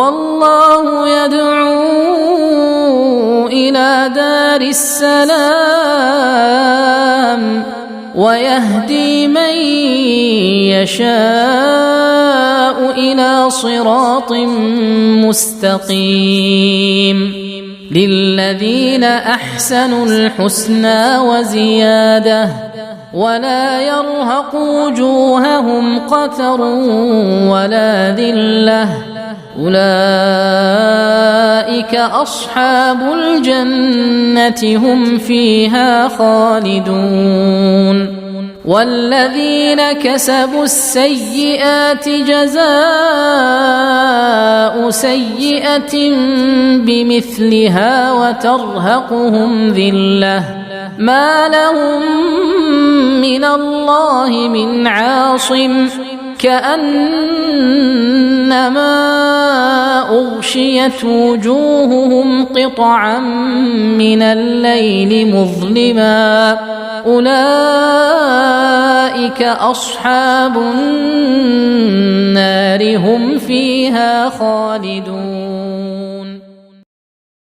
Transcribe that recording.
والله يدعو إلى دار السلام ويهدي من يشاء إلى صراط مستقيم للذين أحسنوا الحسنى وزيادة ولا يرهق وجوههم قتر ولا ذلة أولئك أصحاب الجنة هم فيها خالدون والذين كسبوا السيئات جزاء سيئة بمثلها وترهقهم ذلة ما لهم من الله من عاصم كأنما أغشيت وجوههم قطعا من الليل مظلما أولئك أصحاب النار هم فيها خالدون.